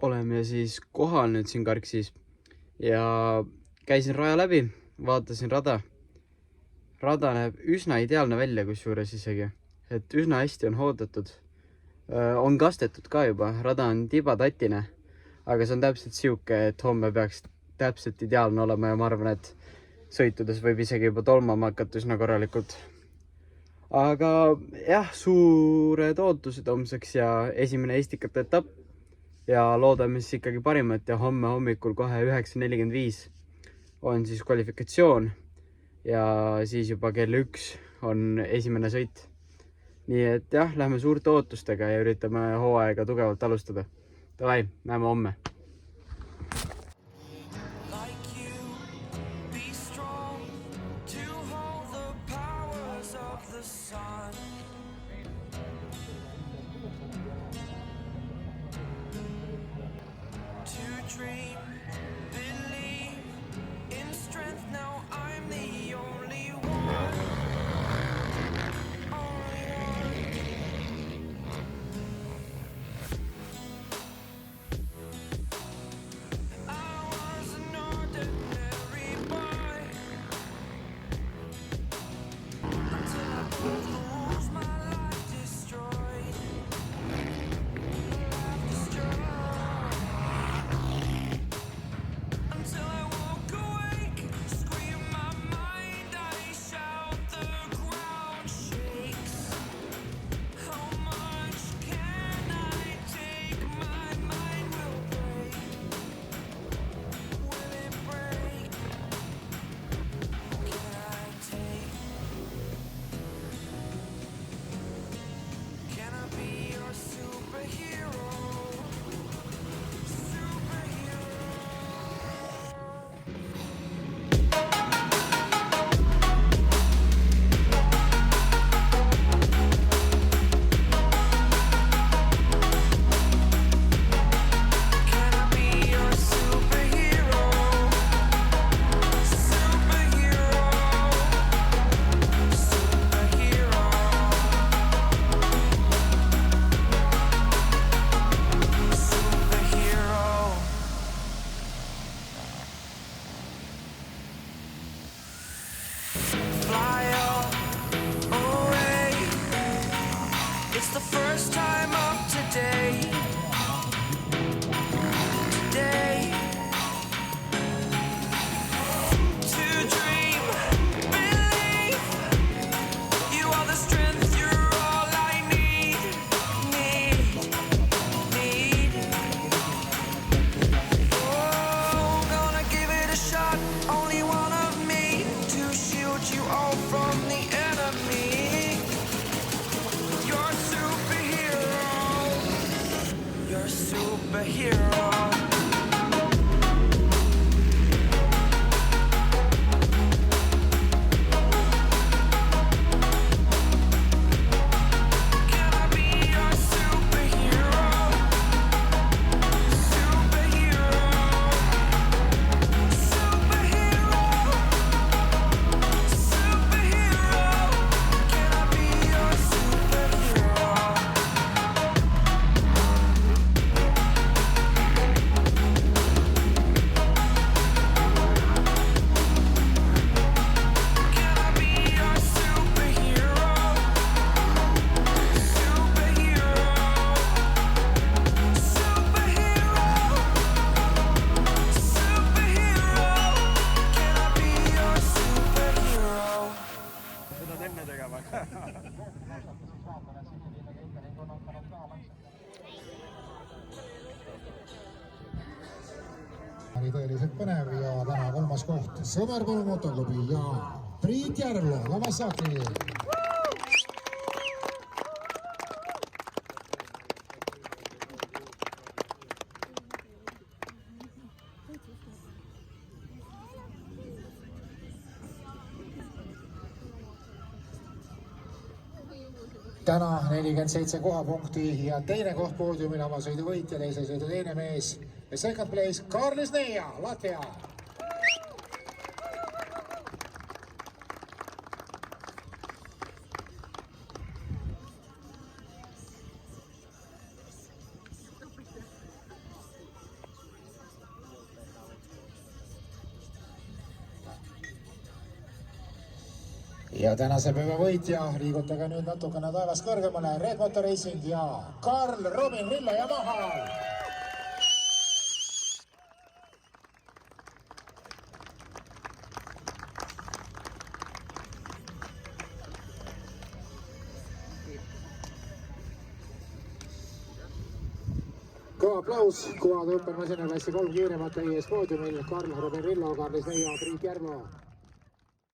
oleme siis kohal nüüd siin Karksis ja käisin raja läbi, vaatasin rada. Rada näeb üsna ideaalne välja kusjuures isegi, et üsna hästi on hooldatud. On kastetud ka juba, rada on tibatatine, aga see on täpselt siuke, et homme peaks täpselt ideaalne olema ja ma arvan, et sõitudes võib isegi juba tolmama hakata üsna korralikult. Aga jah, suured ootused homseks ja esimene Estikate etapp ja loodame siis ikkagi parimat ja homme hommikul kohe 9:45 on siis kvalifikatsioon ja siis juba kell 1 on esimene sõit. Nii et jah, lähme suurte ootustega ja üritame hooaega tugevalt alustada. Davai, näeme homme! Oli tõeliselt põnev ja täna kolmas koht Sõberpalu motoklubi ja Priit Järvla, Kawasaki. Täna 47 kohapunkti ja teine koht poodiumil oma sõidu võitja, teise sõidu teine mees. Ja second place, Karlis Neia, Latvia. ja tänase päeva võitja, liigutage nüüd natukene taevast kõrgemale, Red Motor Racing ja Karl Robin Rillo Yamaha. Kõva aplaus, kuvad õppemasina klassi 3 kiiremat täies poodiumil Karl Robin Rillo, Karlis Neio, Priit Järvo.